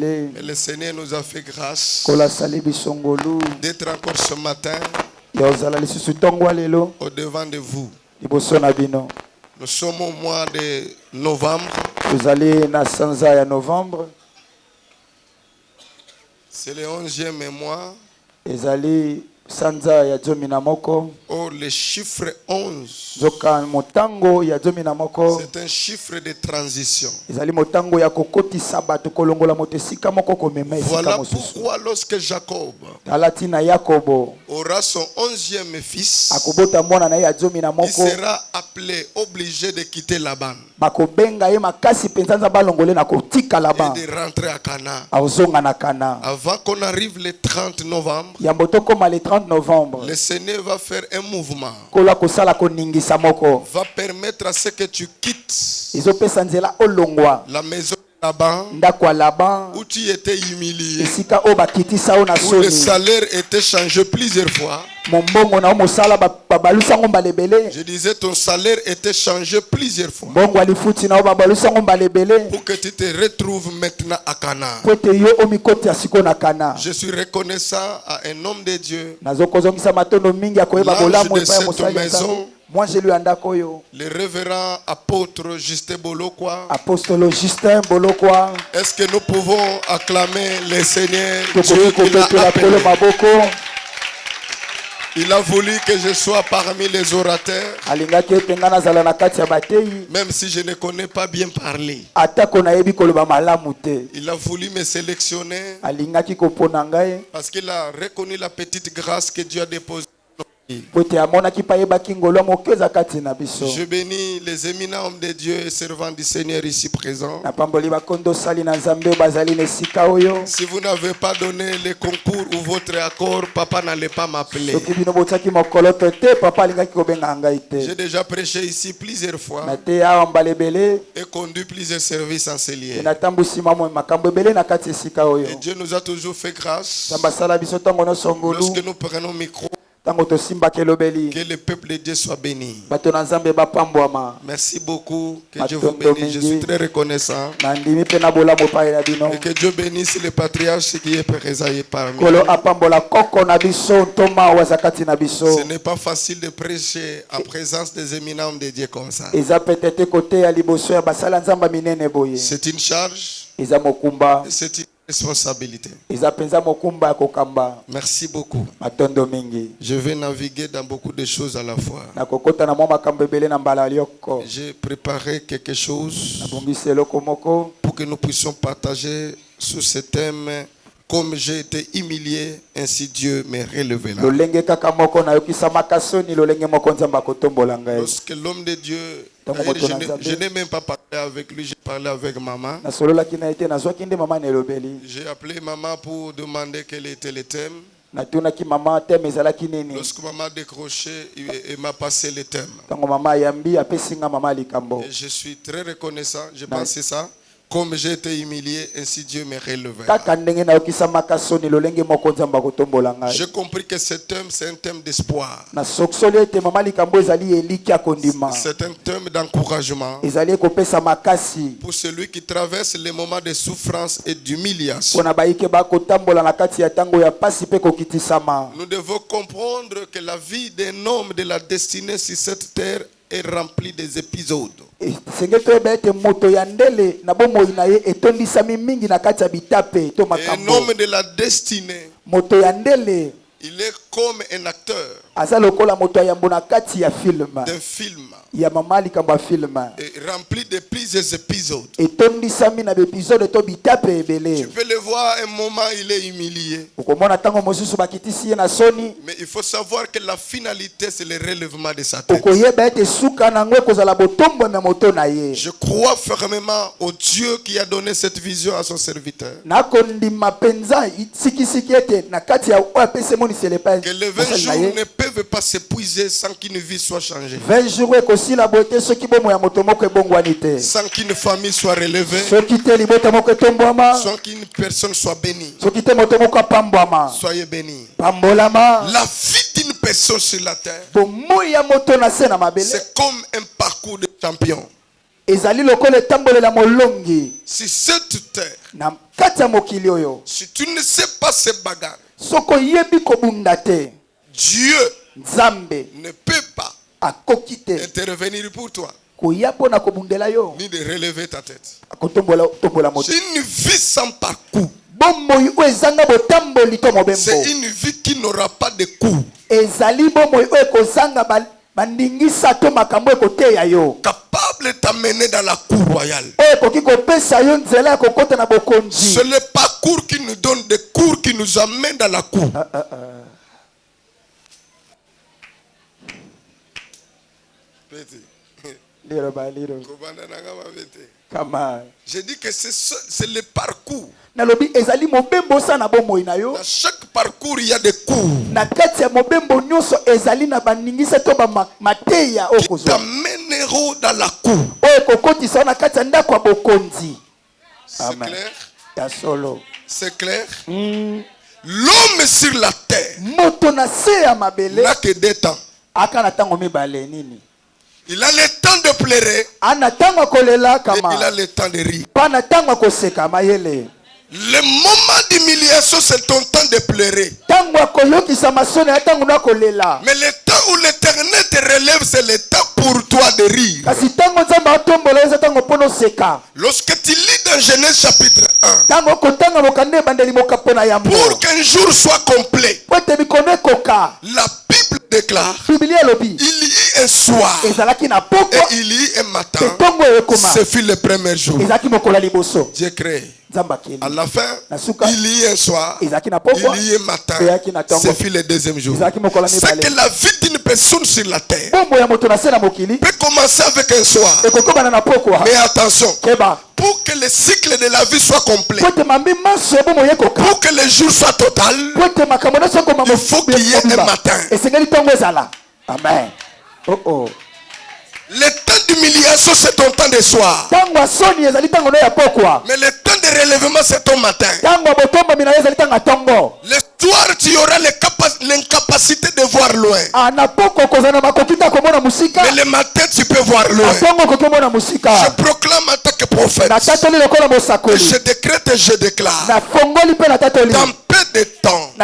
Et le Seigneur nous a fait grâce d'être encore ce matin au devant de vous. Nous sommes au mois de novembre. C'est le 11e mois. Oh, le chiffre 11. C'est un chiffre de transition. Voilà pourquoi lorsque Jacob aura son 11e fils, il sera appelé, obligé de quitter Laban et de rentrer à Canaan. Avant qu'on arrive le 30 novembre, le Seigneur va faire un mouvement. Va permettre à ce que tu quittes la maison de Laban où tu étais humilié, où le salaire était changé plusieurs fois. Je disais ton salaire était changé plusieurs fois pour que tu te retrouves maintenant à Canaan. Je suis reconnaissant à un homme de Dieu, l'ange de cette maison, le révérend apôtre Justin Bolokwa. Est-ce que nous pouvons acclamer le Seigneur Dieu qui l'a appelé? Il a voulu que je sois parmi les orateurs, même si je ne connais pas bien parler. Il a voulu me sélectionner parce qu'il a reconnu la petite grâce que Dieu a déposée. Je bénis les éminents hommes de Dieu et servants du Seigneur ici présents. Si vous n'avez pas donné le concours ou votre accord, papa n'allait pas m'appeler. J'ai déjà prêché ici plusieurs fois et conduit plusieurs services en ces lieux. Et Dieu nous a toujours fait grâce. Lorsque nous prenons le micro, que le peuple de Dieu soit béni. Merci beaucoup. Que Dieu vous bénisse. Je suis très reconnaissant. Et que Dieu bénisse les patriarches qui est présent parmi nous. Ce n'est pas facile de prêcher en présence des éminents hommes de Dieu comme ça. C'est une charge. C'est une responsabilité. Merci beaucoup. Je vais naviguer dans beaucoup de choses à la fois. J'ai préparé quelque chose pour que nous puissions partager sur ce thème. Comme j'ai été humilié, ainsi Dieu me relèvera. Lorsque l'homme de Dieu, je n'ai même pas parlé avec lui, j'ai parlé avec maman. J'ai appelé maman pour demander quel était le thème. Lorsque maman a décroché, il m'a passé le thème. Et je suis très reconnaissant, j'ai pensé ça. Comme j'ai été humilié, ainsi Dieu me relèvera. J'ai compris que ce thème, c'est un thème d'espoir. C'est un thème d'encouragement pour celui qui traverse les moments de souffrance et d'humiliation. Nous devons comprendre que la vie d'un homme de la destinée sur cette terre est remplie des épisodes. Un homme de la destinée, il est comme un acteur d'un film rempli de plusieurs épisodes. Tu peux le voir, un moment il est humilié, mais il faut savoir que la finalité c'est le relèvement de sa tête. Je crois fermement au Dieu qui a donné cette vision à son serviteur, que les 20 jours ne peuvent pas s'épuiser sans qu'une vie soit changée, sans qu'une famille soit relevée, sans qu'une personne soit bénie. Soyez bénis. La vie d'une personne sur la terre, c'est comme un parcours de champion. Si cette terre si tu ne sais pas ces bagarres, Dieu ne peut pas intervenir pour toi, ni de relever ta tête. C'est une vie sans parcours. C'est une vie qui n'aura pas de cours. Capable de t'amener dans la cour royale. C'est le parcours qui nous donne des cours qui nous amène dans la cour. J'ai dit que c'est le parcours. Dans chaque parcours, il y a des cours qui t'amèneront dans la cour. C'est clair? C'est clair? L'homme sur la terre n'a que 2 temps. Il a le temps de pleurer et il a le temps de rire. Le moment d'humiliation, c'est ton temps de pleurer. Mais le temps où l'Éternel te relève, c'est le temps pour toi de rire. Lorsque tu lis dans Genèse chapitre 1, pour qu'un jour soit complet, la Bible déclare il y a un soir et il y a un matin. Ce fut le premier jour. Dieu crée. À la fin, il y a un soir, il y a un matin, ce fut le deuxième jour. C'est que la vie d'une personne sur la terre peut commencer avec un soir. Mais attention, pour que le cycle de la vie soit complet, pour que le jour soit total, il faut qu'il y ait un matin. Amen. Le temps d'humiliation, c'est ton temps de soir. Mais le temps de relèvement, c'est ton matin. Le soir, tu auras l'incapacité de voir loin. Mais le matin, tu peux voir loin. Je proclame en tant que prophète. Je décrète et je déclare. Dans peu de temps,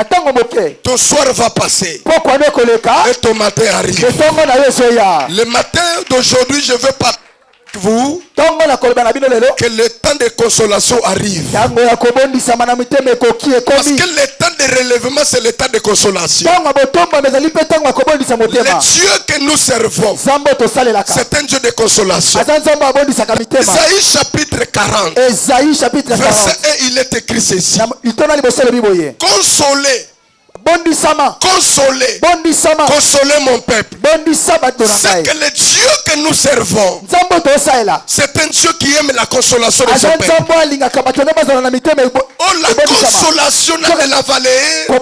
ton soir va passer et ton matin arrive. Le matin d'aujourd'hui, je veux pas vous que le temps de consolation arrive. Parce que le temps de relèvement, c'est le temps de consolation. Le Dieu que nous servons, c'est un Dieu de consolation. Ésaïe chapitre 40, verset 1, il est écrit ceci: consolez, consolez mon peuple. C'est que le Dieu que nous servons, c'est un Dieu qui aime la consolation de son peuple. Oh, la consolation n'a de la valeur que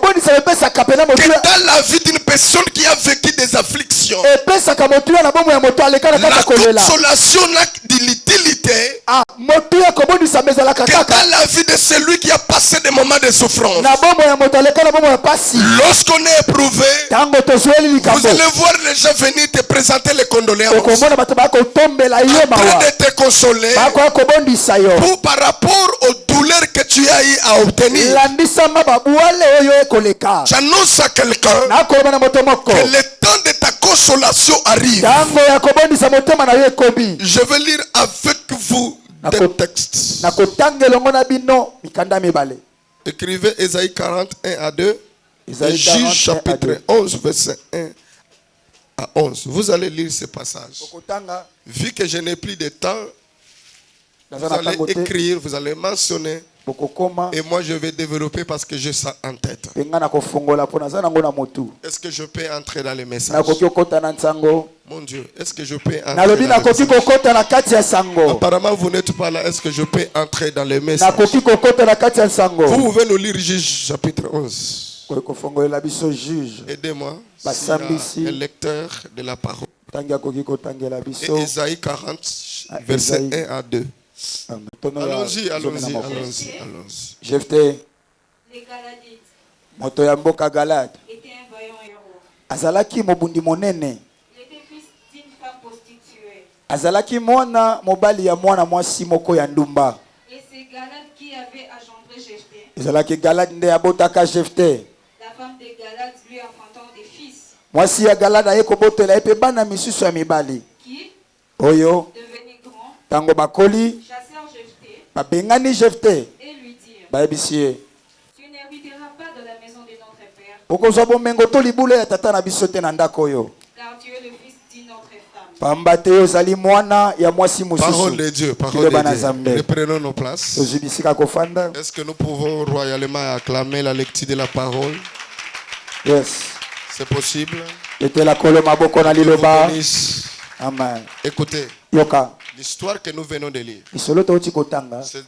dans la vie d'une personne qui a vécu des afflictions. La consolation n'a d'utilité que dans la vie de celui qui a passé des moments de souffrance. Lorsqu'on est éprouvé, vous allez voir les gens venir te présenter les condoléances, après de te consoler par rapport aux douleurs que tu as eu à obtenir. J'annonce à quelqu'un que le temps de ta consolation arrive. Je vais lire avec vous des textes. Écrivez Ésaïe 41 à 2. Et Juge chapitre 11, verset 1 à 11. Vous allez lire ce passage. Vu que je n'ai plus de temps, vous allez écrire, vous allez mentionner. Et moi je vais développer parce que j'ai ça en tête. Est-ce que je peux entrer dans les messages? Mon Dieu, est-ce que je peux entrer dans les messages? Apparemment vous n'êtes pas là. Est-ce que je peux entrer dans les messages? Vous pouvez nous lire Juge chapitre 11. Aidez-moi. Un lecteur de la parole. Et Ésaïe 40, verset 1 à 2. Allons-y. Jephthé, moto ya mboka Galade, était un vaillant héros. Azalaki mobundi monene. Il était fils d'une femme prostituée. Azalaki mwana mobali ya mwana mwasi moko ya ndumba. Et c'est Galade qui avait engendré Jephthé. ezalaki Galad nde abotaka Jephthé. La femme de Galad lui enfantant des fils. Mwasi ya Galad aye kobotela epe bana misusu ya mibali. Qui, Oyo devenu grand, tango bakoli chassèrent Jephthé babengani Jephthé et lui dirent, bayebisi ye tu n'hériteras pas de la maison de notre père, okozwa bomengo to libula ya tata na biso te na ndako oyo car tu es le fils d'une autre femme. pamba te ozali mwana ya mwasi mosusu. Parole de Dieu, parole de Dieu. Reprenons nos places. tozibisika kofanda. Est-ce que nous pouvons royalement acclamer la lecture de la parole? Yes. C'est possible. Etela kolo maboko na liloba. Amen. Écoutez. Yoka. L'histoire que nous venons de lire. C'est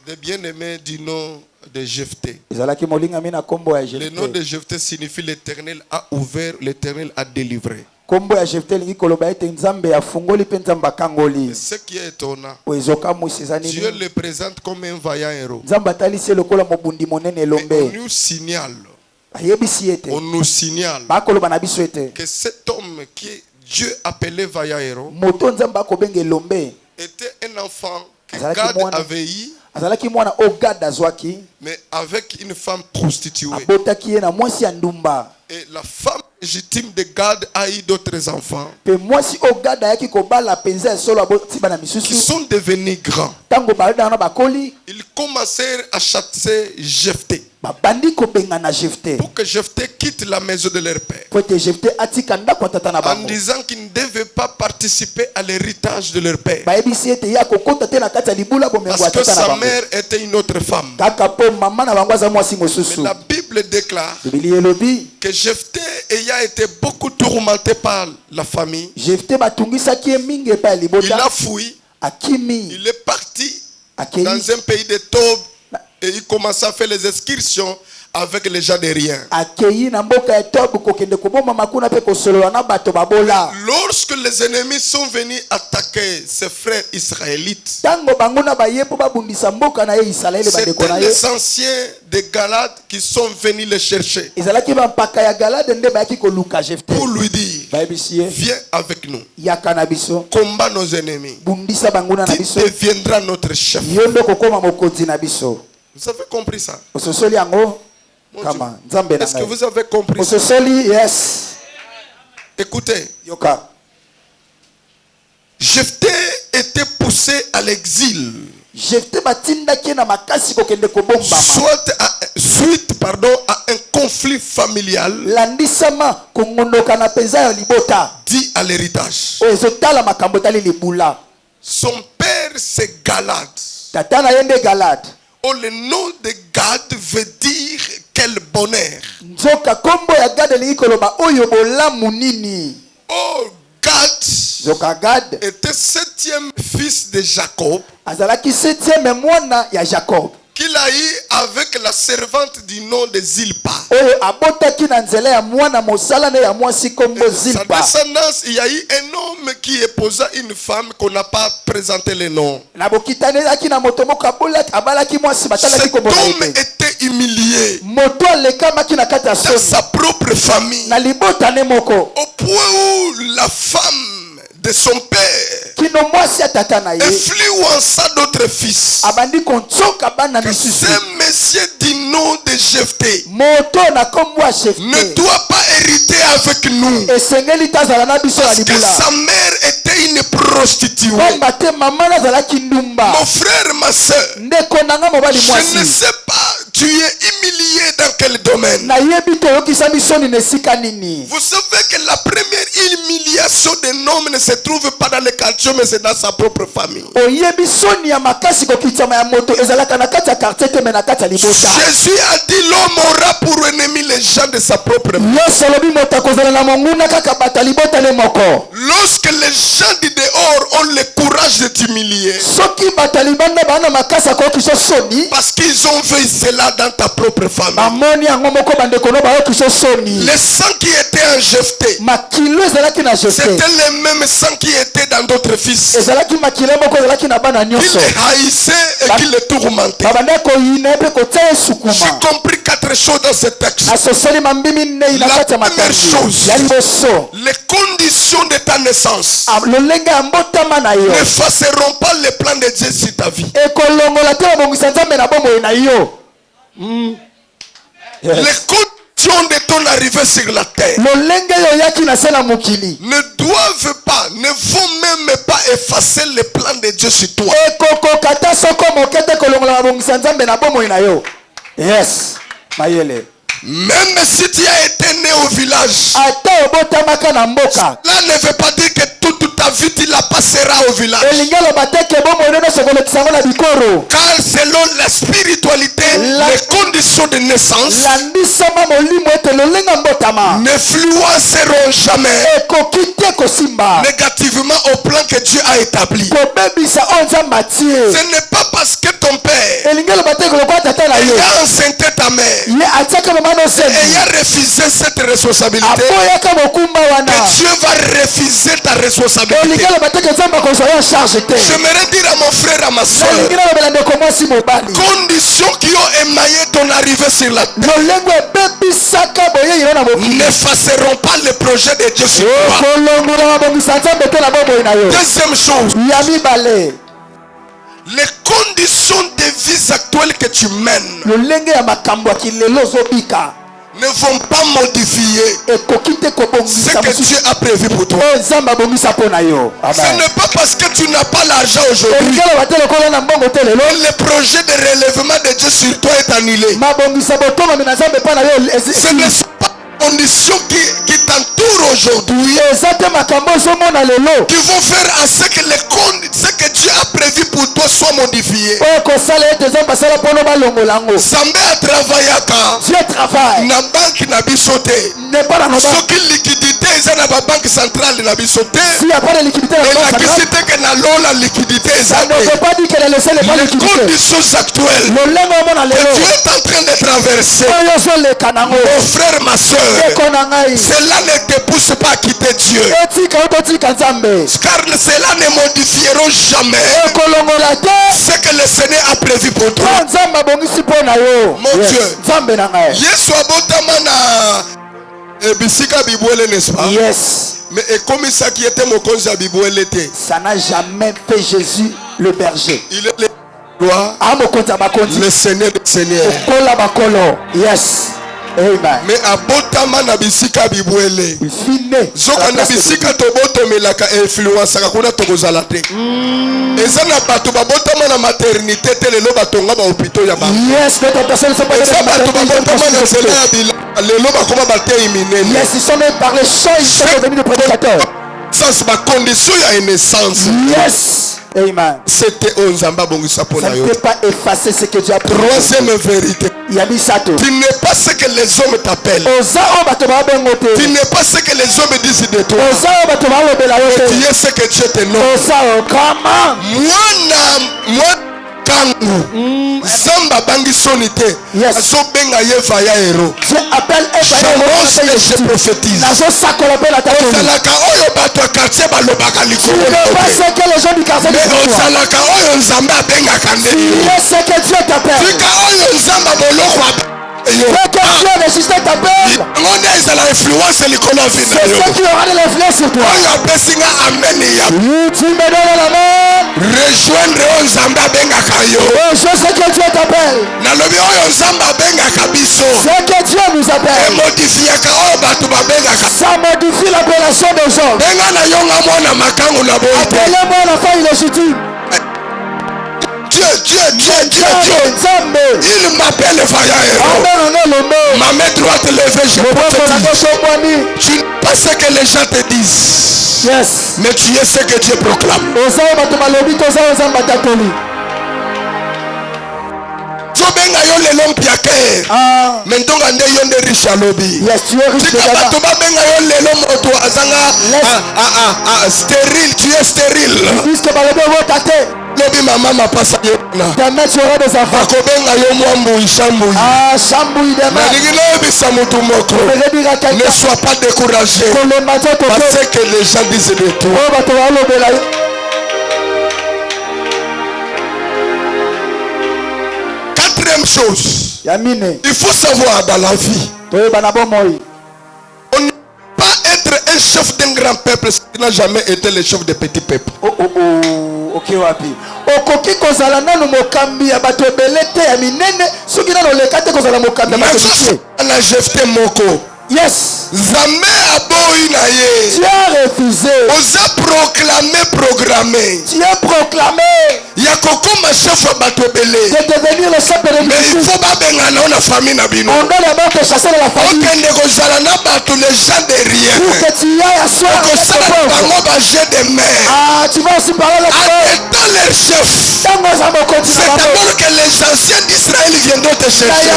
des bien-aimés du nom de Jephthé. Le nom de Jephthé signifie l'Éternel a ouvert, l'Éternel a délivré. Et ce qui est étonnant, Dieu le présente comme un vaillant héros. On nous signale que cet homme qui est Dieu appelé vaillant héros était un enfant que Gad avait eu, mais avec une femme prostituée. Et la femme légitime de Gad a eu d'autres enfants qui sont devenus grands. Ils commencèrent à chasser Jephthé pour que Jephthé quitte la maison de leur père, en disant qu'il ne devait pas participer à l'héritage de leur père parce que sa mère était une autre femme. Mais la Bible déclare que Jephthé ayant été beaucoup tourmenté par la famille, il a fui, il est parti dans un pays de Tob et il commence à faire les excursions avec les gens de rien. Lorsque les ennemis sont venus attaquer ses frères israélites, c'était les anciens de Galad qui sont venus les chercher pour lui dire, viens avec nous, combat nos ennemis, tu deviendras notre chef. Vous avez compris ça? Est-ce que vous avez compris ça? Yes. Écoutez, Jephthé était poussé à l'exil suite à un conflit familial dit à l'héritage. Son père c'est Galad. Oh, le nom de Gad veut dire quel bonheur. Oh, Gad était septième fils de Jacob, qu'il a eu avec la servante du nom de Zilpa. Sa descendance, il y a eu un homme qui épousa une femme qu'on n'a pas présenté le nom. Cet homme était humilié dans sa propre famille, au point où la femme de son père influença d'autres fils. Que ce monsieur du nom de Jephthé ne doit pas hériter avec nous parce que sa mère était une prostituée. Mon frère, ma soeur, je ne sais pas tu es humilié dans quel domaine. Vous savez que la première humiliation d'un homme ne se trouve pas dans le quartier, mais c'est dans sa propre famille. Jésus a dit l'homme aura pour ennemi les gens de sa propre famille. Lorsque les gens du dehors ont le courage de t'humilier, parce qu'ils ont vu cela dans ta propre famille, le sang qui était en Jephthé, c'était le même sang qui était dans d'autres fils, qui les haïssaient et qui les tourmentaient. J'ai compris quatre choses dans ce texte. La première chose, les conditions conditions de ta naissance n'effaceront pas les plans de Dieu sur ta vie. Les conditions de ton arrivée sur la terre ne doivent pas, ne vont même pas effacer les plans de Dieu sur toi. Yes, même si tu as été né au village, cela ne veut pas dire que toute ta vie tu la passeras au village. Car selon la spiritualité, les conditions de naissance n'influenceront jamais négativement au plan que Dieu a établi. Ce n'est pas parce que ton père ayant enceinté ta mère et a refusé cette responsabilité que Dieu va refuser ta responsabilité. J'aimerais dire à mon frère, à ma soeur, conditions qui ont émaillé ton arrivée sur la terre n'effaceront pas le projet de Dieu sur toi. Deuxième chose, les conditions de vie actuelles que tu mènes ne vont pas modifier ce que Dieu a prévu pour toi. Ce n'est pas parce que tu n'as pas l'argent aujourd'hui que le projet de relèvement de Dieu sur toi est annulé. Ce ne sont pas les conditions qui t'entourent aujourd'hui qui vont faire à ce que ce que Dieu a prévu pour toi soit modifié. Zambé a travaillé na banque na bisoté. Soki liquidité eza na banque centrale na bisoté. S'il n'y a pas de liquidité, la liquidité que na lola liquidité eza. Ça ne veut pas dire qu'elle a laissé les conditions actuelles que tu es en train de traverser. Mon frère, ma soeur, cela ne te pousse pas à quitter Dieu. Car cela ne modifieront jamais ce que le Seigneur a prévu pour toi. Mon Dieu, Yesu abotama na ebisika bibwele, n'est-ce pas? Yes. Mais comme ça qui était mon conseil à bibwele. Ça n'a jamais fait Jésus le berger. Il est le roi, le Seigneur des Seigneurs. Yes. Amen. Mais abotama na bisika bibwele. Zoka na bisika toboto melaka influence kakuna tokozala te. Eza na bato babotama na maternité te lelo batonga ba hôpitaux ya ba. Yes, notre personne se peut eza bato babotama na zela ya bila lelo bakoma batei minene. Yes, ils sont même par les champs, ils sont devenus des prédicateurs. Ça c'est ma condition ya naissance. Yes. Amen. C'était Onzamba Bongisa pour ça ne peut pas effacer ce que Dieu a prévu. Troisième vérité. Tu n'es pas ce que les hommes t'appellent. Tu n'es pas ce que les hommes disent de toi. Tu es ce que Dieu te nomme. Moi, kangu zamba bangi sonité aso benga yeva ya hero j'annonce et je prophétise ozalaka oyo bato ya quartier balobaka likolo mais ozalaka oyo nzambe abengaka nde tika oyo nzambe boloko on est à l'influence de l'école en vie. C'est qui aura de l'influence sur toi. Rejoindre Nzamba benga kayo. Je sais que Dieu t'appelle. Nalobi oyo Nzamba benga kabiso. C'est que Dieu nous appelle. Modifiaka oyo batu babenga ka. Ça modifie l'appellation des hommes. Benga na yonga mwana makangu na boite. Appelez-moi l'enfant illégitime. Dieu. Il m'appelle Faya. Ma main droite levée, je prophétise. Tu n'es pas ce que les gens te disent. Yes. Mais tu es ce que Dieu proclame. Benga yo le lompia ke mentonga nde yo nde riche alobi tika bato babenga yo lelo moto azanga stérile, tu es stérile lobi mama mapasa yona bakobenga yo mwambui shambui nalingi loyebisa mutu moko ne sois pas découragé parce que les gens disent de toi. Quatrième chose, il faut savoir dans la vie, on ne peut pas être un chef de d'un grand peuple qui n'a jamais été le chef de petit peuple. Ok, wapi. Okoki kozala nanu mokambi ya bato ebele te ya minene soki nanu oleka te kozala mokambi ya bato mike. Na jefte moko. Yes. Zame aboyi na ye. Tu as refusé. Oza proclamé, programmé. Tu as proclamé. Yakokoma chef bato ebele. De devenir le chef de l'église. Mais il faut pas benga na famille na bino. On doit d'abord te chasser de la famille. Ok, negozala na bato les gens de rien. Pour que tu ailles asseoir avec ton peuple. Ah, tu vas aussi parler le peuple. Dans leur chef. C'est d'abord que les anciens d'Israël viendront te chercher.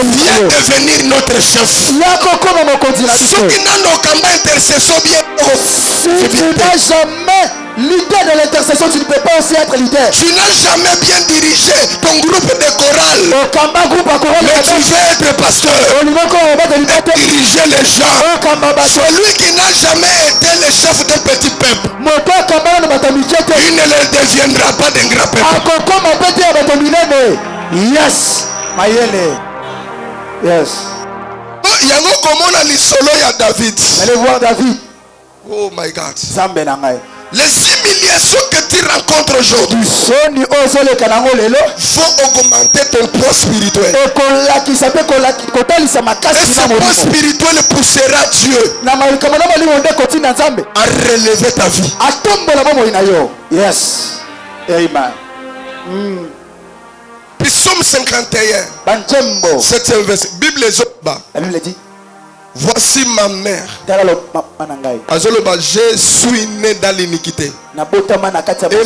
Viens devenir notre chef. Si tu n'as jamais leader de l'intercession, tu ne peux pas aussi être leader. Tu n'as jamais bien dirigé ton groupe de chorale. Mais tu veux être pasteur. Diriger les gens. Celui qui n'a jamais été le chef d'un petit peuple, il ne le deviendra pas d'un grand peuple. Yes. Yes. Allez voir David. Oh my God. Les humiliations que tu rencontres aujourd'hui vont augmenter ton poids spirituel. Et ce poids spirituel poussera Dieu à relever ta vie. Yes. Amen. Psaume 51. 7e verset. Bible La Bible dit. Voici ma mère. Je suis né dans l'iniquité. Et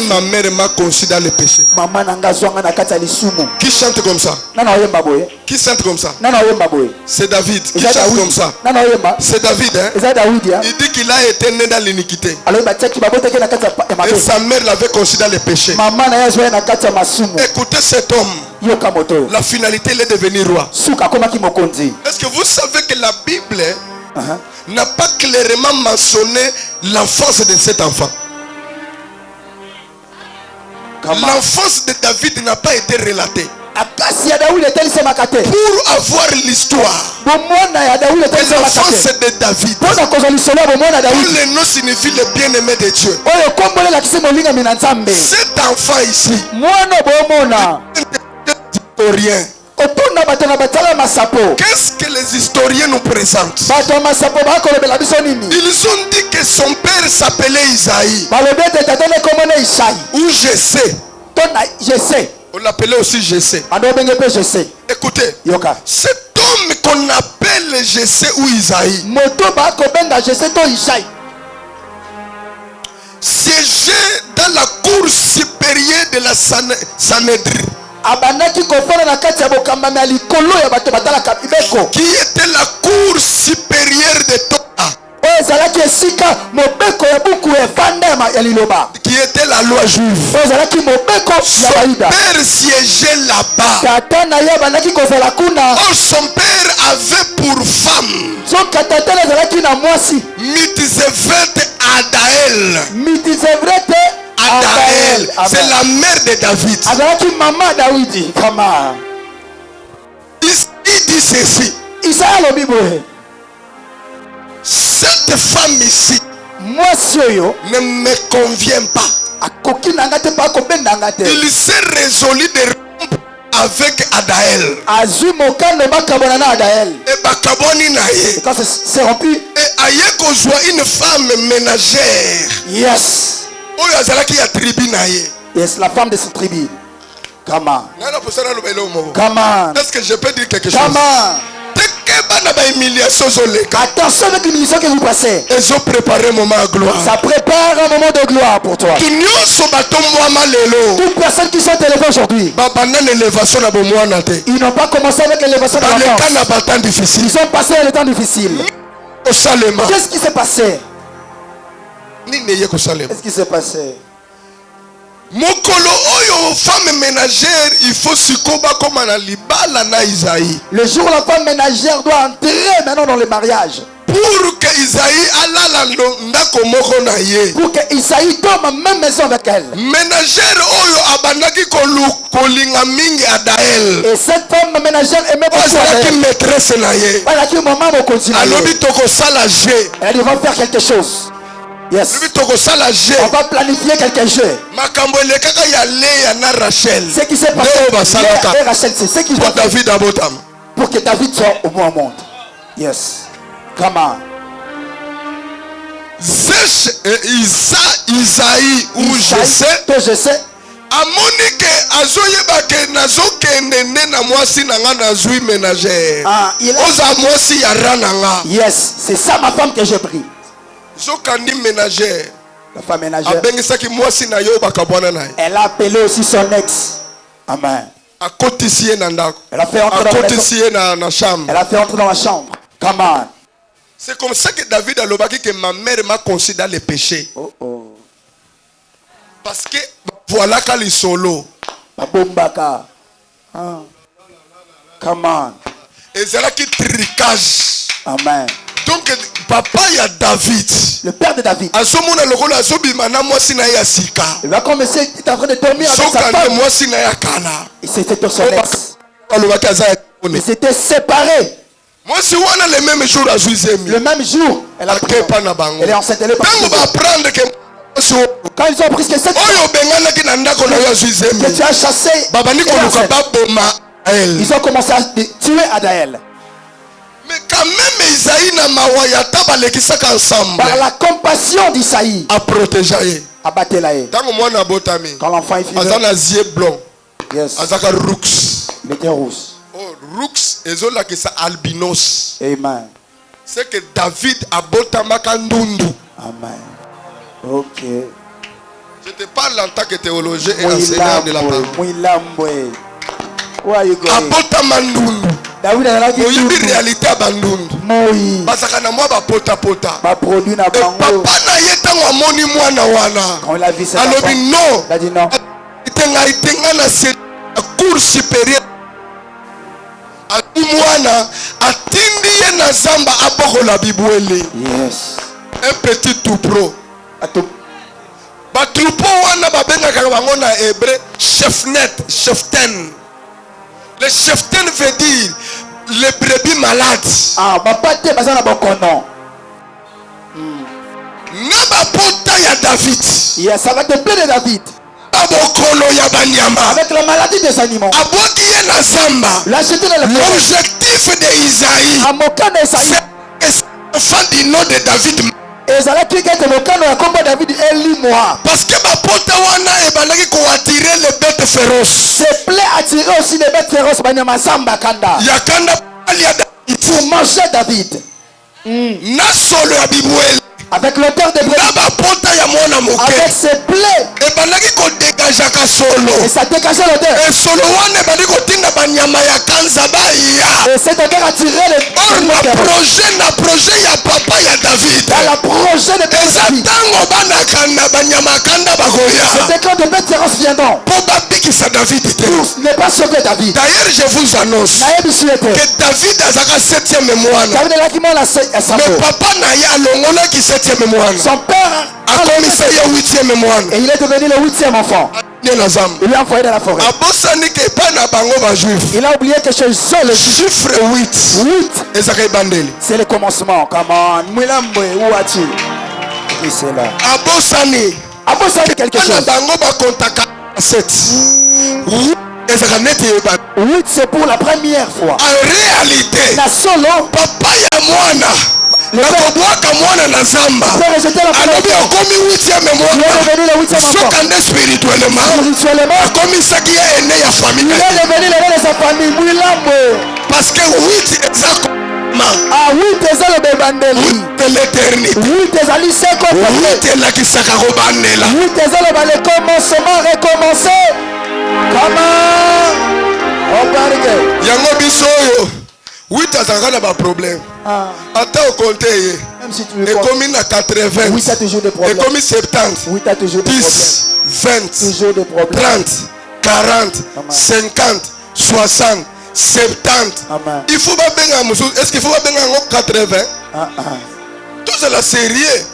ma mère m'a conçu dans le péché. Qui chante comme ça? Qui chante comme ça? C'est David. Qui chante comme ça? C'est David. Il dit qu'il a été né dans l'iniquité. Et sa mère l'avait conçu dans le péché. Écoutez cet homme. La finalité, il est devenu roi. Est-ce que vous savez que la Bible n'a pas clairement mentionné l'enfance de cet enfant? L'enfance de David n'a pas été relatée. Pour avoir l'histoire de l'enfance de David, le nom signifie le bien-aimé de Dieu. Cet enfant ici, historien. Qu'est-ce que les historiens nous présentent? Ils ont dit que son père s'appelait Isaïe. Ou Jessé. On l'appelait aussi Jessé. Écoutez, cet homme qu'on appelle Jessé ou Isaïe siégeait dans la cour supérieure de la Sanhedrin. Qui était la cour supérieure de Torah. Qui était la loi juive. Son père siégeait là-bas. Oh, son père avait pour femme Adaël. C'est la mère de David. Il dit ceci. Cette femme ici ne me convient pas. Il s'est résolu de rompre avec Adaël. Et bakaboni naye. Quand c'est rompu. Et aye kozwa une femme ménagère. Yes. Yes, la femme de cette tribu. Come on. Come on. Est-ce que je peux dire quelque chose? Come on. Attention avec l'humiliation que vous passez. Ils ont préparé un moment de gloire. Ça prépare un moment de gloire pour toi. Toutes personnes qui sont élevées aujourd'hui, ils n'ont pas commencé avec l'élévation de l'enfance. Ils ont passé le temps difficile. Qu'est-ce qui s'est passé? Qu'est-ce qui s'est passé? Mokolo oyo femme ménagère, il faut sikoba comme na libala na Isaïe. Le jour où la femme ménagère doit entrer maintenant dans le mariage. Pour que Isaïe alala ndako moko na ye. Pour que Isaïe tombe en même maison avec elle. Ménagère oyo abandaki kolinga mingi Adaël. Et cette femme ménagère aimait qui maîtresse na ye. Alobi toko sala G. Elle va faire quelque chose. Yes. On va planifier quelque chose. Ce qui s'est passé et Rachel, c'est ce qui doit faire pour que David soit au bon monde. Yes. Come on. Isaïe ou je sais. Amonike azoyeba ke nazokende ne na mwasi nanga nazui ménagère. Oza mwasi ya rananga. Yes, c'est ça ma femme que j'ai pris. Zokandi ménagère. La femme ménagère. Abengisaki mwasi na yo bakabwana na. Elle a appelé aussi son ex. Amen. Akotisiye na ndako. Elle a fait entrer dans la chambre. Elle a fait entrer dans la chambre. Come on. C'est comme ça que David a lobaki que ma mère m'a conçu dans le péché. Oh oh. Parce que voilà qu'à solo. Babombaka. Come on. Et c'est là qui tricage. Amen. Donc papa y a David. Le père de David. Il va commencer, il est en train de dormir avec sa femme. Et c'était son ex. Ils s'étaient séparés. Le même jour, elle a pris. Elle est enceinte. Elle est partie. Quand ils ont pris que cette que tu as chassé, ils ont commencé à tuer Adaël. Mais quand même Isaïe na mawayata balekisaka ensemble. Par la compassion d'Isaïe. A protéger. A battre la haie. Quand l'enfant est fini. Azana zie blanc. Yes. Azaka roux. Il était rousse. Oh roux ezola que ça albinos. Amen. C'est que David a botamaka ndundu. Amen. Ok. Je te parle en tant que théologien et enseignant de la parole. Where are you going? Abotama ndundu. David a la réalité à bandundu. Moi. Parce que na moi ba pota pota. Ba produit na bango. Papa na yeta wa moni mwana wana. Quand il a vu ça. Alors non. Il a dit non. Itenga na c'est cour supérieure. Mwana atindi ye na zamba abokola bibwele. Yes. Un petit tout pro. Ba troupeau wana ba benga ka bango na hébreu cheften. Le cheften veut dire les brebis malades. Ah, papa te baza na bokono. Na ba pota ya David. Yes, ça va te plaire de David. Abokono ya banyama. Avec la maladie des animaux. Aboki ye na zamba. L'objectif de Isaïe. Amokana Isaïe. C'est l'enfant du nom de David. ezalaki kete mokano ya kombo David elimwa parce que bapota wana ebandaki koattirer les bêtes féroces. C'est plaît attirer aussi les bêtes féroces banyama samba kanda. Yakanda alia David. Pour manger David. Na solo ya bibwele. Avec l'auteur de avec ses plaies. Et ça dégageait l'odeur. Et cet odeur attirait les projet y a papa y a David. Dans la projet de David. C'était quand de bêtes féroces viendront. Ne pas sauver David. D'ailleurs je vous annonce que David a 7e mémoire. Mais papa n'a ya longola qui 7e mémoire. Son père a commissaire 8e mémoire. Et il est devenu le 8e enfant. Il l'a envoyé dans la forêt. Il a oublié que chez eux le chiffre 8. C'est le commencement. Comment Mouilambwe, où as-tu? Et c'est là. Abosani quelque chose. 8 c'est pour la première fois. En réalité, na solo papa ya mwana nakobwaka mwana na zamba alobi akomi 8e mémoire sokande spirituellement akomisaki ye ene ya famille parce que 8 eza ah 8 eza le bebandeli de l'éternité 8 ezali seko 8 elakisaka kobandela 8 eza le bale commencement recommencer comment on parle yango biso oyo 8 azalaka na ba problème ata okonte ye ekomi na 80 8 a toujours des problèmes ekomi 70 8 a toujours des 10 20 toujours des problèmes 30 40 50 60 70 il faut pas benga musu est-ce qu'il faut pas benga 80 tout la sérieux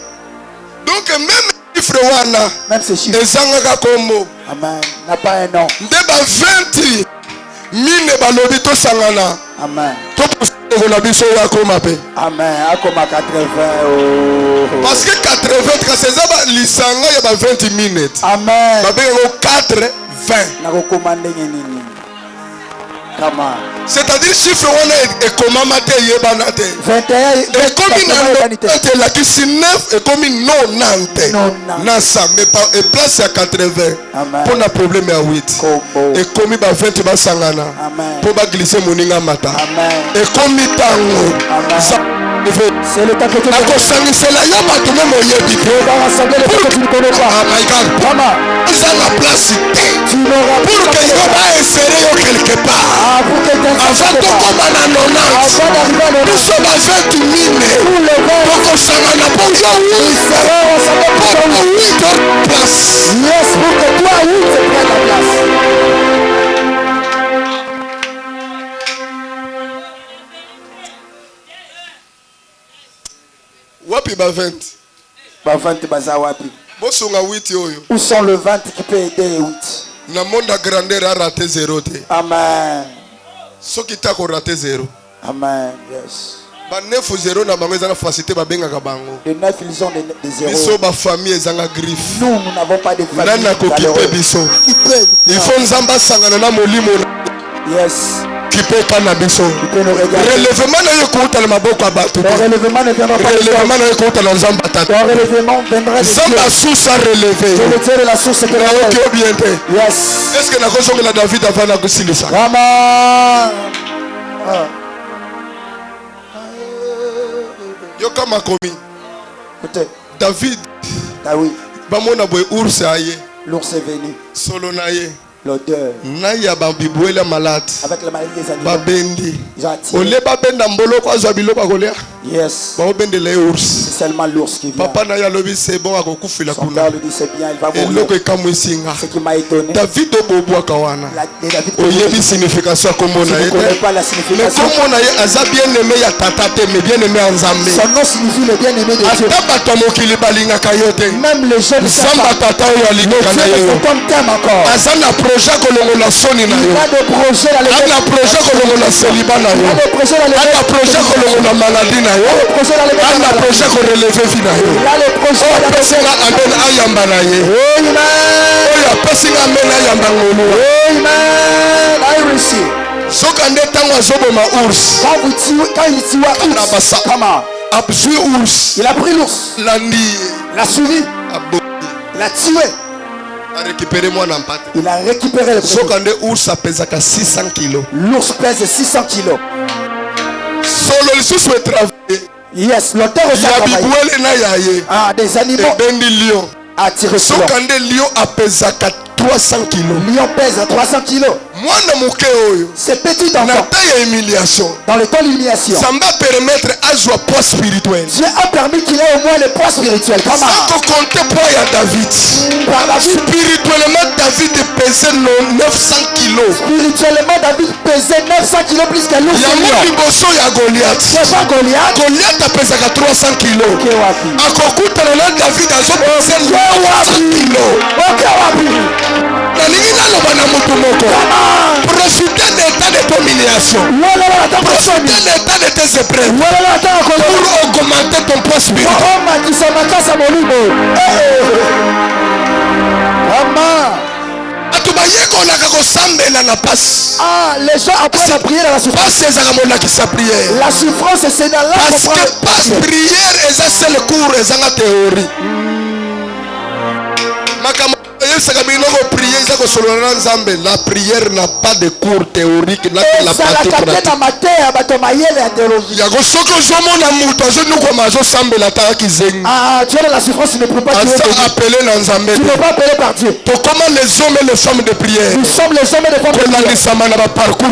donc même chiffre wana même ces chiffres ezangaka kombo amen n'a pas un nom nde ba 20 mine balobi to sangana. Amen. Amen. Akoma 80. Parce que 80 c'est ça lisanga ya ba 20 minutes. Amen. Ba bengo 4 20. Na ko komande nini? C'est-à-dire chiffre on est comment maté yebanate. 21 et comme la qui 9 et comme non nante. Nasa mais pas et place à 80. Pour un problème à 8. Et comme ba 20 ba sangana. Pour ba glisser moninga mata. Et comme tango. C'est le temps que tu c'est la yaba tout même yebi. Oh my God. Ça la place pour que yoba espérer quelque part. Avant de commander à 90, nous sommes à 20 000. Pour que ça n'a pas pour 8 autres places. Yes, pour que toi, 8 se prenne la place. Wapi ba 20? Ba 20 baza wapi? Bosonga 8 yoyo. Où sont le 20 qui peut aider les 8? Na monde à grandeur a raté 0. Amen. Ce qui t'a raté 0. Amen. Yes. Ba 9-0 na bango ezanga facilité ba benga ka bango. De 9 ils ont des 0. Biso ba famille ezanga griffe. Nous n'avons pas de famille. Nana ko kipe biso. Il faut nzamba sangana na molimo. Yes. Qui peut pas na biso. Relèvement na yekuta na maboko abatu. Relèvement ne viendra pas. Relèvement na yekuta na nzamba tata. Relèvement viendra de Dieu. Nzamba source à relever. Je le tire de la source que la OK bien. Yes. Est-ce que na kozonga la David avant na kusilisa? Amen. Yo kama komi. Écoutez. David. Ah oui. Bamona boy ours aye. L'ours est venu. Solo naye. L'odeur. Naya bambibwela malade. Avec la maladie des animaux. Babendi. Ils ont attiré. Ole babenda mbolo kwa zabilo bakolea. Yes. Babende le ours. C'est seulement l'ours qui vient. Papa naya lobi c'est bon akokufila kuna. Son père lui dit c'est bien, il va mourir. Eloko ekamwisinga. Ce qui m'a étonné. David obobwa kawana. David. Oyebi signification kombo na ye. Je ne connais pas la signification. Mais kombo na ye aza bien aimé ya tata te mais bien aimé en Nzambe. Son nom signifie le bien aimé de Dieu. Ata bato mokili balingaka yo te. Même les jeunes Nzamba tata oyo alingaka na yo. Aza na projet kolongola soni na yo. Il a des projets dans les ana projet kolongola soliba na yo. Il a des projets dans les ana projet kolongola maladie na yo. ana projet ko relever vie na yo. Il a les projets dans les amen ayamba na ye. Amen. Oya pesinga amen ayamba ngolo. Amen. I receive. Soka nde tango azoboma ours. Quand il tue ours. Comment? Absui ours. Il a pris l'ours. Landi. Il a suivi. Il a tué. Il a récupéré le précieux. Ours pesaka 600 kilos. L'ours pèse 600 kilos. Solo le sous travailler. Yes, l'auteur aussi a travaillé. Ah, des animaux. Lion. Attiré sur lion apesaka 300 kilos. Lion pèse 300 kilos. C'est petit enfant. Dans le temps de l'humiliation. Ça va permettre à jouer poids spirituel. Dieu a permis qu'il ait au moins le poids spirituel. Ça peut compter poids à David. Spirituellement, David pesait 900 kilos. Spirituellement, David pesait 900 kilos plus que l'ours. Il y a Goliath. C'est pas Goliath. Goliath a pesé 300 kilos. À Kokuta, David a pesé 900 kilos. Profitez de l'état de ton humiliation. Profitez de l'état de tes épreuves. Pour augmenter ton poids spirituel. Ah, les gens apprennent à prier dans la souffrance. La souffrance, c'est dans la parce que pas prière, c'est le cours, c'est la théorie. La prière n'a pas de cours théorique. Ah, tu es la souffrance, tu ne peux pas tuer. Tu ne peux pas appeler par Dieu. Comment les hommes et les femmes de prière? Nous sommes les hommes et les femmes de prière. Selon nos parcours.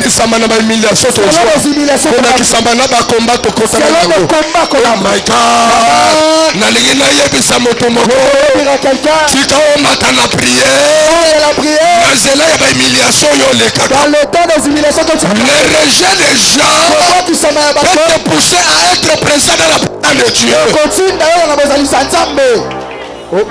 Selon les humiliations. Selon nos combats. Oh my God. La prière. Dans le temps des humiliations que tu as. Le rejet des gens peut te pousser à être présent dans la parole de Dieu. Continue d'ailleurs dans la maison de oh oh.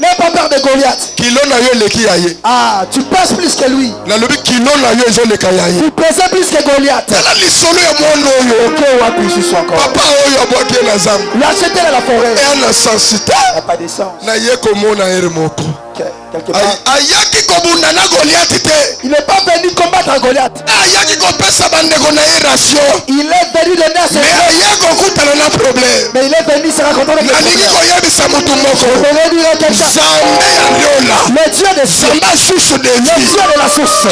N'aie pas peur de Goliath. Ah, tu pèses plus que lui. Tu pèses plus que Goliath. Papa il a acheté dans la forêt. Il n'a pas de sens. Quelque part. Il n'est pas venu combattre Goliath. Il est venu donner à ses frères. Mais il est venu se rencontrer avec les problèmes. Je voudrais dire à quelqu'un. Le Dieu des cieux. Le Dieu de la source.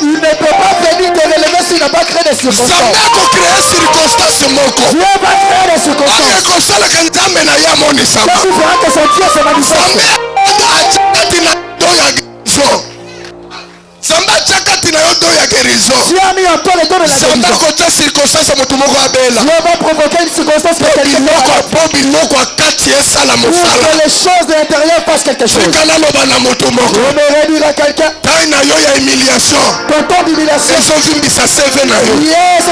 Il ne peut pas venir te relever s'il n'a pas créé des circonstances. Dieu va créer des circonstances. Qu'est-ce qui fera que son Dieu se manifeste? Dieu a mis en toi le don de la guérison. Dieu va provoquer une circonstance pour quelqu'un pour que les choses de l'intérieur fassent quelque chose. Je me dire à quelqu'un. Ton temps d'humiliation. Yes,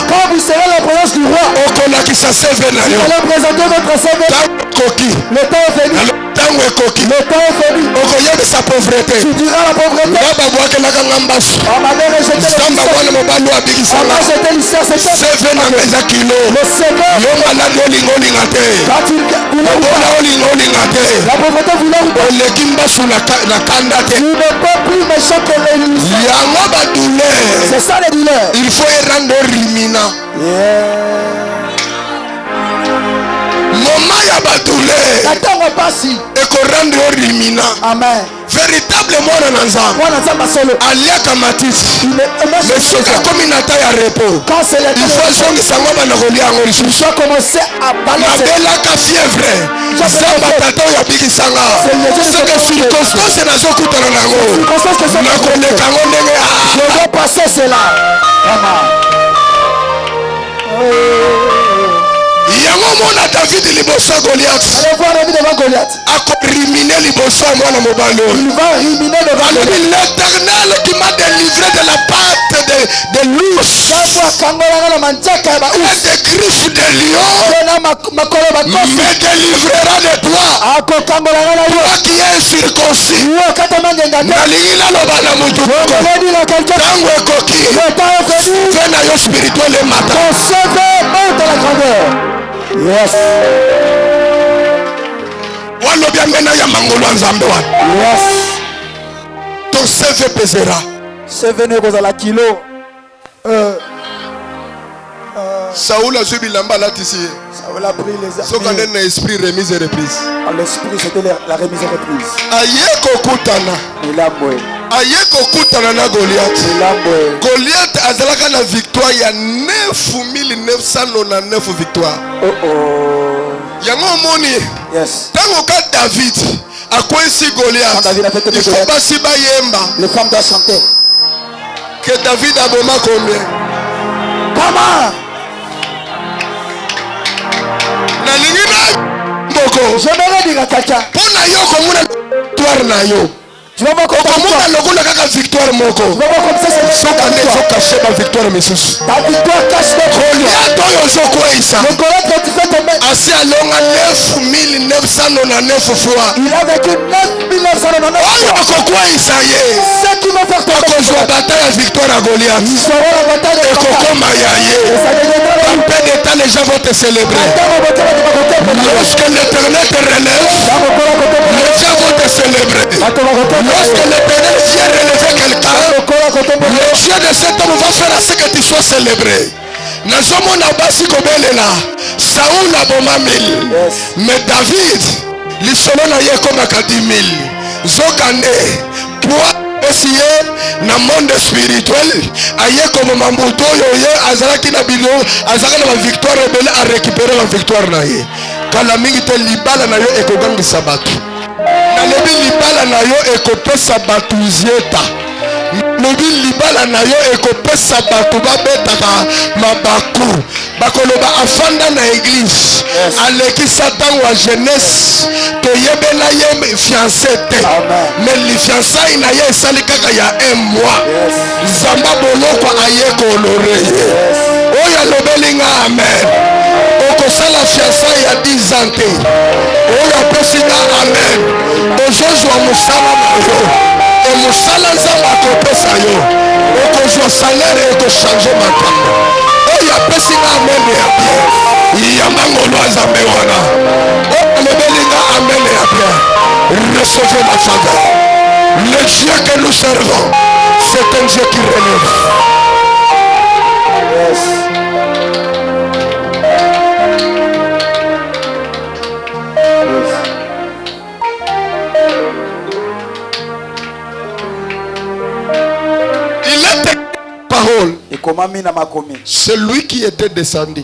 quand vous serez la présence du roi, vous allez présenter votre CV. Le temps est venu. Le temps est venu. Tu diras la pauvreté. On m'avait rejeté le lycée. Le CV. Quand tu la pauvreté voulait vous donner. Tu ne peux plus méchant que les. C'est ça les douleurs. Il faut rendre rimina. Mama ya batule. Eko rendre rimina. Amen. Véritablement aliaka matiti. Mais ce que comme une attaque à repos. Il faut zongi sangoma na golia ngori. Il faut commencer à balancer. Nabelaka fièvre. Samba tata ya bigi sanga. C'est que circonstance na zokutana nango. Na koleka ngo ndenge. Je dois passer cela. Yango mona David libosa Goliath. Allez voir David devant Goliath. Riminer libosa mwana mobalo. Il va riminer devant Goliath. L'Éternel qui m'a délivré de la patte de l'ours et des griffes de lion me délivrera de toi. Toi qui es circoncis. Nalila lobana mutu. Tango ekoki. Fais na yo spirituel et matin. Yes. Yes. Ton CV pesera. CV ne cause la kilo. Saoul a subi l'amba là ici. Saoul a pris les ce qu'on a un esprit remise et reprise. L'esprit c'était la remise et reprise. Ayeko kutana. Il a moué. Ayeko kutana na Goliath. Goliath azalaka na victoire ya 9999 victoire. Yango moni. Yes. Tango ka David akwesi Goliath. Il faut basi bayemba. Les femmes doivent chanter. Que David a boma combien? Comment? Nalingi na mboko. J'aimerais dire à quelqu'un. Pona yo komuna victoire na yo. Tu vas voir comment victoire moko. Tu vas voir comme ça c'est la victoire misusu. Ta victoire cache le Goliath oyo zokwesa. Le Goliath que tu fais tomber. Asi alonga 9999 fois. Il a vécu 9999 fois. Oyo akokwesa ye. Ce qui va faire tomber. Akozwa bataille ya victoire à Goliath. Il sera la bataille de Ekokoma ya ye. Dans peu de temps les gens vont te célébrer. Lorsque l'Éternel te relève, les gens vont te célébrer. Lorsque l'Éternel vient relever quelqu'un, le Dieu de cet homme va faire à ce que tu sois célébré. Nazomona basi kobelela Saoul aboma 1000 mais David lisolo na ye komaka 10 000 zokande toi essayer na monde spirituel aye comme mambuto yo ye azalaki na bino azalaka na victoire rebelle a récupérer la victoire na ye kala mingi te libala na yo ekogangisa bato na lebi libala na yo ekopesa bato zieta lobi libala na yo ekopesa bato babetaka mabaku bakoloba afanda na église alekisa ntango ya jeunesse toyebela ye fiancé te mais li fiançai na ye esali kaka ya 1 mois zamba boloko aye kolore ye oyo alobelinga amen okosala fiançai ya 10 ans te oyo apesinga amen ozozwa mosala na yo emosala nzambe akopesa yo okozwa salaire ekochange makambo oyo apesinga amen ya bien yamba ngolo ya nzambe wana oyo alobelinga amen ya bien recevez la faveur le Dieu que nous servons c'est un Dieu qui relève. Celui qui était descendu,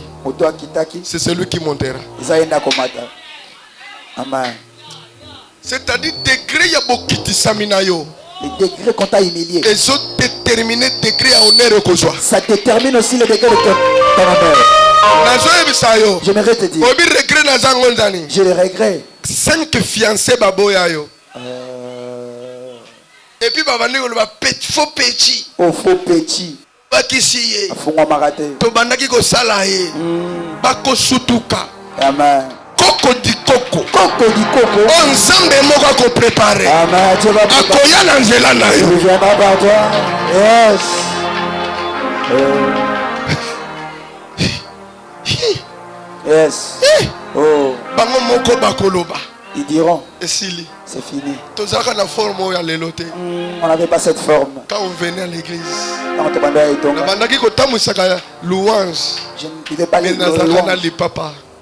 c'est celui qui montera. Amen. C'est-à-dire degré ya bokiti saminayo. Les degrés qu'on t'a humilié. Et ça détermine degré à honneur et kozwa. Ça détermine aussi le degré de ton honneur. J'aimerais te dire. Je le regrette. 5 fiancés baboya yo. Et puis babandi ko ba faux petit. Oh faux petit. Bakisiye. Afungwa marate. To bandaki ko sala ye. Bako sutuka. Amen. Koko di koko. Koko di koko. On nzambe moko ko préparer. Amen. Tu vas akoya na nzela na yo. Je viens par toi. Yes. Yes. Oh. Bango moko bakoloba. Ils diront. Esili. C'est fini. On n'avait pas cette forme. Quand on venait à l'église, quand on te bandait à Etonga, louange. Je ne vivais pas les louanges.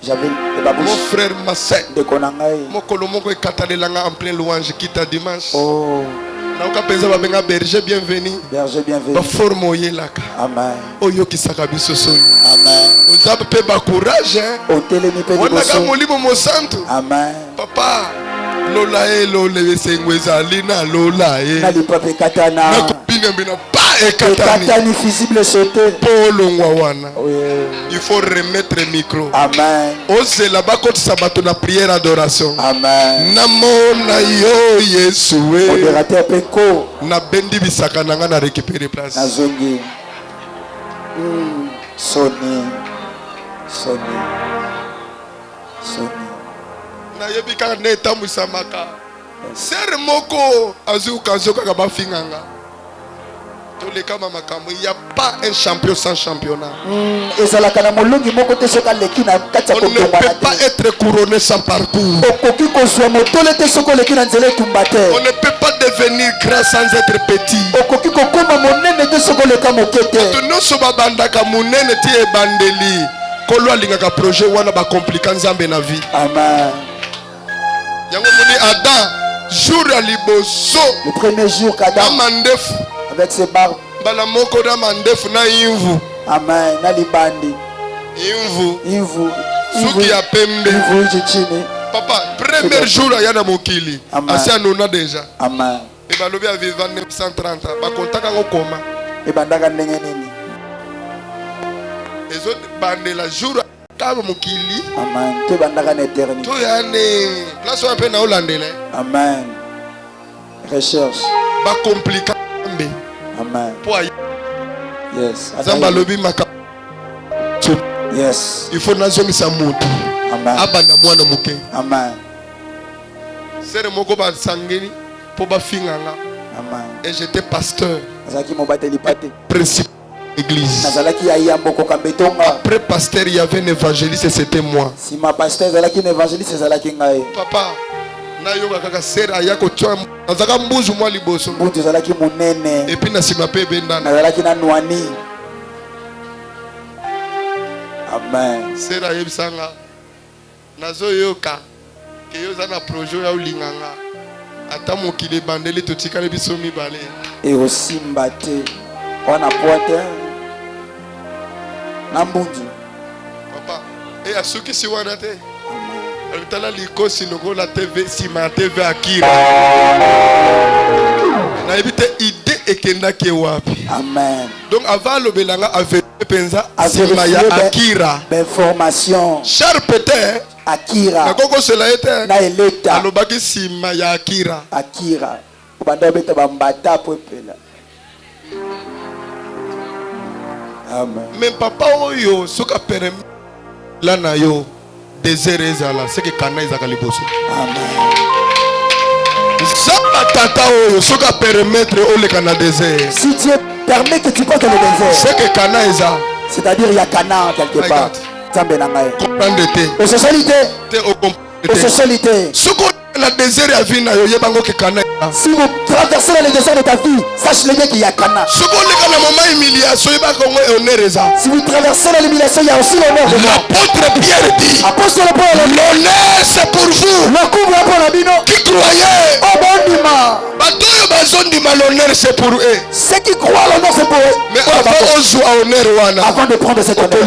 J'avais les babouches. Mon frère, ma sœur. De Konangaï. Mon colombo est catalan en plein louange qui t'a dimanche. Oh. Berger bienvenu. Berger bienvenu. Amen. Oyo qui sakabiso soni. Amen. Vous avez peu de courage. Au télémi peu de Amen. Papa. Lola e lola besengweza lina lola e. Na lipape katana. Na kupinga mbina pa e katani. Katani visible sauter. Polo ngwawana. Il faut remettre le micro. Amen. Ose la bakoti sabato na prière adoration. Amen. Namona yo Yesuwe. Modérateur peko. Na bendi bisaka nanga na récupérer place. Na zongi. Soni. Soni. Soni. Na yebika neta musamaka ser moko azuka zoka kaba finganga tous les cas makambo il y a pas un champion sans championnat. Ezala kana molongi moko te soka leki na kati ya kotonga. On ne peut pas être couronné sans parcours. Okoki kozwa motole te soko leki na nzela etumba te. On ne peut pas devenir grand sans être petit. Okoki kokoma monene te soko leka moke te. Nous sommes bandaka monene ti ebandeli kolo alingaka projet wana ba compliquer nzambe na vie. Amen. Adam, jour à liboso. Le premier jour qu'Adam avec ses barbes. Amen. Na libandi. Invu. Suki ya pembe. Invu chichini. Papa, premier jour à yana mokili. Asi anona déjà. Amen. Et balobi a vivant 930 ans. Ba kontaka ngokoma. Et bandaka ndenge nini. Les autres bandé la jour mokili. Amen. Tu bandaka na éternité. To yane. Place un peu na holandais. Amen. Recherche. Ba compliqué. Amen. Yes. Zamba lobi maka. Yes. Il faut nazomi sa mutu. Amen. Abana mwana muke. Amen. Sere moko ba sangeni po ba finganga. Amen. Et j'étais pasteur. Azaki mobateli pate. Principal église. Nazalaki ayambo ko kambetonga. Après pasteur il y avait un évangéliste et c'était moi. Si ma pasteur zalaki un évangéliste zalaki ngai. Papa na yoga kaka sera yako twa azaka mbuzu mwa liboso. Mbuzu zalaki munene. Et puis na sima pe benda. Nazalaki na nwani. Amen. Sera yebisanga. Nazo yoka ke yoza na projet ya ulinganga. Ata mokili bandeli totikale biso mibale. Et aussi mbate. Wana pote. Nambundu. Papa, et à ceux qui s'y voient, elle likosi logo la TV si ma TV akira. Na évité idée ekendaki wapi. Amen. Donc avant le belanga avait penza ya Akira. Information. Cher Peter. Akira. Na koko cela était. Na eleta. Alobaki sima ya Akira. Akira. Banda beta bambata popela. Amen. Mais papa oyo soka permis la na yo désert ezala c'est que kana ezaka liboso. Amen. Zamba tata oyo soka permettre o le kana désert. Si Dieu permet que tu passes dans le désert. C'est que kana eza. C'est-à-dire il y a Canaan quelque part. Zambe na ngai. Comprendre te. Au socialité. Te au comprendre. Au socialité. Soko la désert ya vie na yo yebango ke kana. Si vous traversez le désert de ta vie, sache-le bien qu'il y a Canaan. Soko le kana moment humiliation yebako honneur eza. Si vous traversez l'humiliation, il y a aussi l'honneur de moi. L'apôtre Pierre dit. Apôtre Paul. L'honneur c'est pour vous. Le couvre pour la bino. Qui croyez. Oh bon dima. Batoyo bazondima l'honneur c'est pour eux. Ceux qui croient l'honneur c'est pour eux. Mais avant de prendre cet honneur,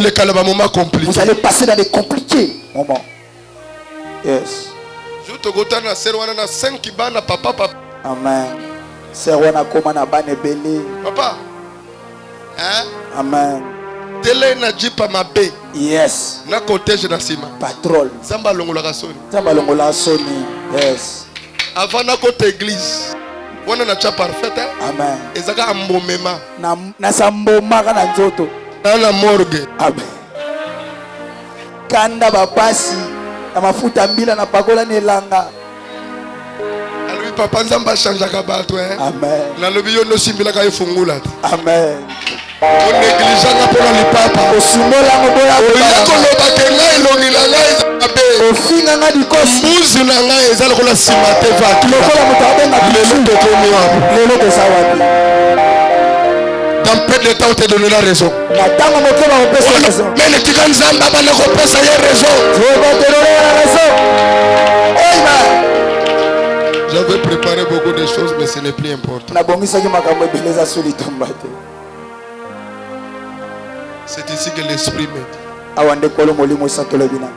vous allez passer dans des compliqués moments. Yes. Amen. Serwana koma na bane belé. Papa. Hein? Amen. Télé na jipa mabe. Yes. Na cottage na sima. Patrol. Zamba longola soni. Zamba longola soni. Yes. Avant na côté église. Wana na cha parfait. Amen. Ezaka ambomema. Na samboma kana nzoto. Na la morgue. Amen. Kanda bapasi na mafuta mbila na pakola nelanga. Alobi papa nzamba changeaka bato hein. Amen. Na lobi yo no simbila ka ifungula. Amen. On négligera pour le papa. Osimola ngoboya ko loba ke ngai longi la ngai zabe. Ofinga nga dikosi. Muzu na ngai ezala ko la simate va. Lokola mutabenga lelo to komi wapi. Lelo to sawapi. Dans peu de temps on te donne la raison. Na tango mokeba opesa raison. Mais le tikan nzamba bana ko pesa ya raison. Dieu va te donner la raison. Amen. J'avais préparé beaucoup de choses mais ce n'est plus important. Na bongisa ki makambo ebeleza suli tombate. C'est ici que l'esprit me dit.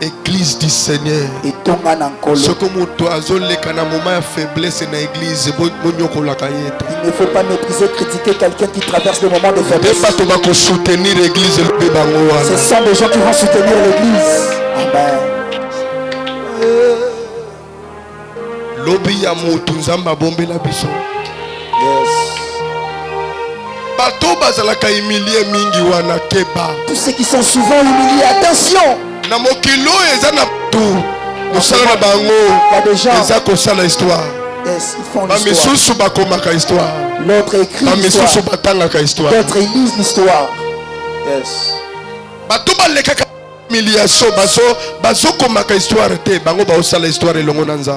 Église du Seigneur. Ce que moment faiblesse dans l'église, il ne faut pas mépriser, critiquer quelqu'un qui traverse des moments de faiblesse. Soutenir l'église. Ce sont des gens qui vont soutenir l'église. Amen. Yes. Tous ceux qui sont souvent humiliés, attention. Il y a des gens. Yes, ils font l'histoire. L'autre écrit l'histoire. D'autres lisent l'histoire. Yes.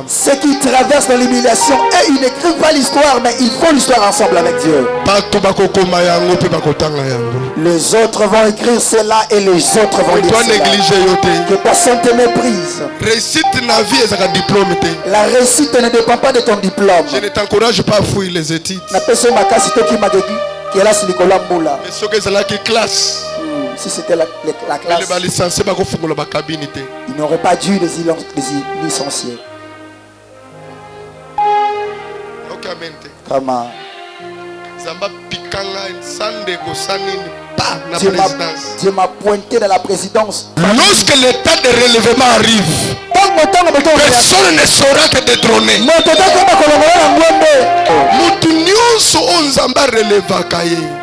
Ceux qui traversent dans l'humiliation, ils n'écrivent pas l'histoire, mais ils font l'histoire ensemble avec Dieu. Les autres vont écrire cela et les autres vont lire cela. Que personne ne te méprise. La réussite ne dépend pas de ton diplôme. Je ne t'encourage pas à fouiller les études. Si c'était la classe, il n'aurait pas dû les licencier. Comment? Dieu m'a pointé dans la présidence. Lorsque l'état de relèvement arrive, personne ne saura te détrôner.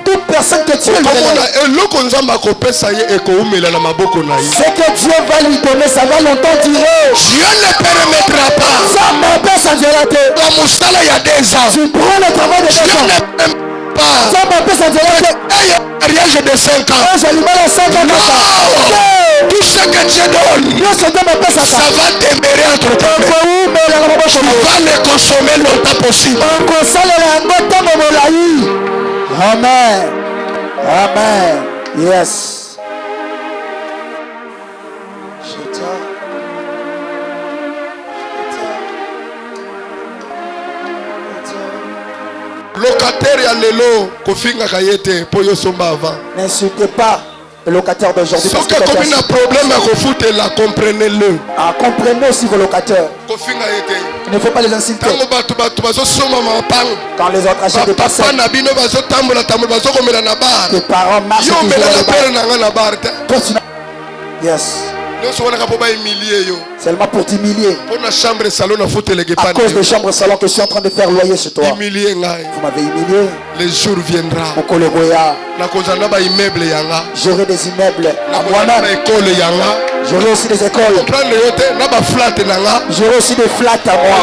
Toute personne que Dieu ce que Dieu va lui donner, ça va longtemps durer. Dieu ne permettra pas. Tu prends le travail de 2 ans. Mariage de 5 ans. Non. Tout ce que Dieu donne, ça va demeurer entre tes mains. Tu vas le consommer longtemps possible. Amen. Amen. Yes. Locataire ya lelo kofinga kayete po yo somba avant. N'insultez pas Le locataire d'aujourd'hui. Si vous avez un problème à refouter, comprenez-le. Comprenez aussi vos locataires. Il ne faut pas les insulter. Quand les autres achètent des parcelles, tes parents marchent toujours. Yes. Seulement pour t'humilier. À cause des chambres salon que je suis en train de faire loyer chez toi. Vous m'avez humilié. Les jours viendra. J'aurai des immeubles à moi-même. J'aurai aussi des écoles. J'aurai aussi des flats à moi.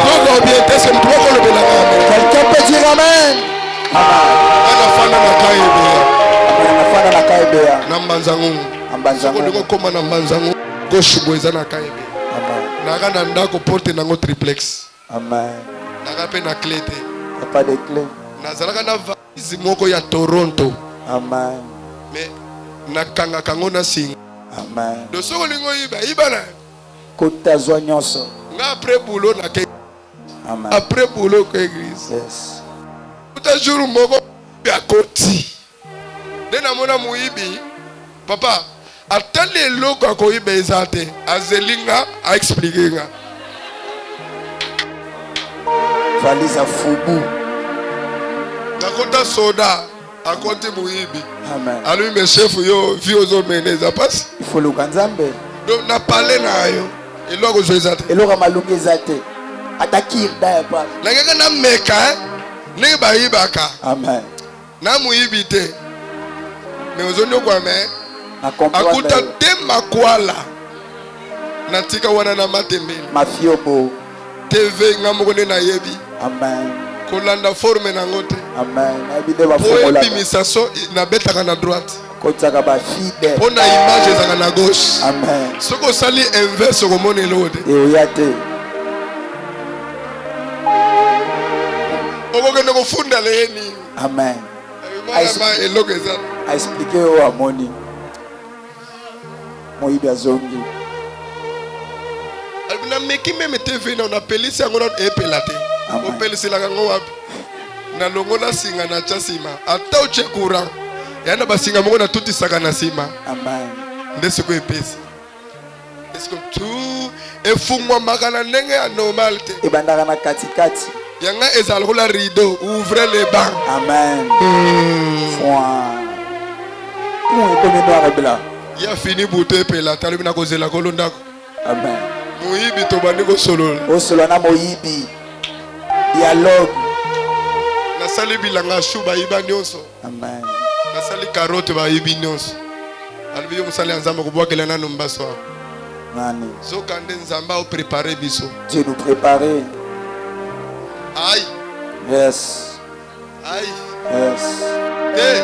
Quelqu'un peut dire Amen. Amen. Nakana ndako porte nango triplex. Amen. Nakape na clé te. Pas de clé. Nazalaka na valise moko ya Toronto. Amen. Mais nakanga kango na singa. Amen. Do soko lingo ibana. Kota zoanyonso. Nga après boulot na ke. Amen. Après boulot ko église. Yes. Tout jour moko ya koti. Dena mona muibi. Papa attendez l'eau quand il bezate azelinga a expliqué nga valise à Fubu nakota soda a compte muibi. Amen. Alors mes chefs yo vi ozo meneza passe il faut le kanzambe donc na parler na yo elo ko zoezate elo ka malungi zate atakir da pa nangeka na meka ne ba yibaka. Amen. Na muibi te mais ozo nyokwa me akuta tema kwala natika wana na matembele mafiobo TV ngamukone na yebi. Amen. Kolanda forme na ngote. Amen. Abide ba fomola. Oebi misaso na betaka na droite. Kotaka ba fide. Pona image zaka na gauche. Amen. Soko sali inverse ko mone lode. E oyate. Okokende ko funda leni. Amen. I explique au amoni. Moïbi azongi. Albina meki meme TV na na pelisi ngona epelate. O pelisi la ngo wapi. Na longo na singa na chasima. Ata uche courant. Yana basinga moko na tuti saka na sima. Amen. Ndese ko epesi. Est-ce que tout efungwa makana ndenge ya normal te. Ebandaka na katikati. Yanga ezal ko la rideau, ouvrez les bancs. Amen. Foi. Pour économie noire blanc. Ya fini bouté pela talubi na kozela kolondako. Amen. Moyibi to bandi ko solo. O solo na moyibi. Dialogue. Na sali bilanga shuba iba nyonso. Amen. Na sali carotte ba ibi nyonso. Albi yo musali nzamba ko bwakela na numbaso. Nani. Zo kande nzamba o préparer biso. Dieu nous préparer. Aïe. Yes. Aïe. Yes. Eh.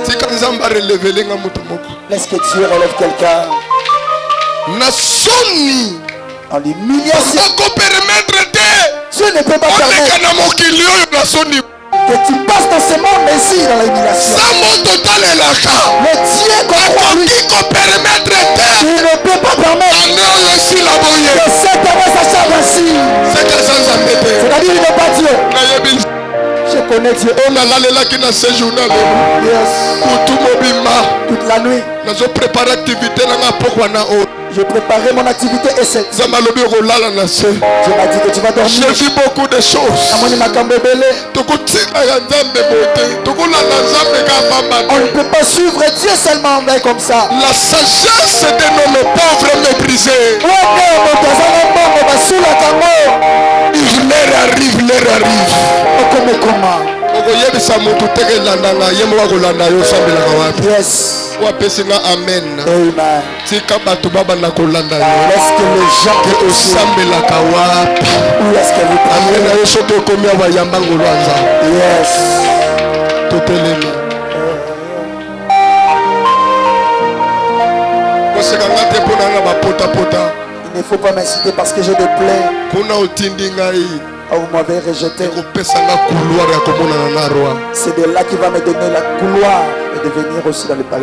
Si quand nzamba relever nga mutu moko. Laisse que Dieu relève quelqu'un. Nasoni. En l'humiliation. Dieu ne peut pas permettre que tu passes dans ce monde ici dans l'humiliation. Le Dieu qu'on lui, tu ne peux pas permettre que cette heure s'achève ainsi. C'est-à-dire il n'est pas Dieu. Je connais Dieu. Toute la nuit. Je préparais mon activité et c'est Dieu m'a dit que tu vas dormir. J'ai vu beaucoup de choses. On ne peut pas suivre Dieu seulement comme ça. La sagesse de nos pauvres méprisés. L'heure arrive. Yes. Amen. Amen. Laisse que les gens que osambelaka wapi. Où est-ce que vous priez? Yes. Totelemi. Il ne faut pas m'inciter parce que je te plais. Oh, vous m'avez rejeté. C'est de là qu'il va me donner la couloir et de venir aussi dans le palais.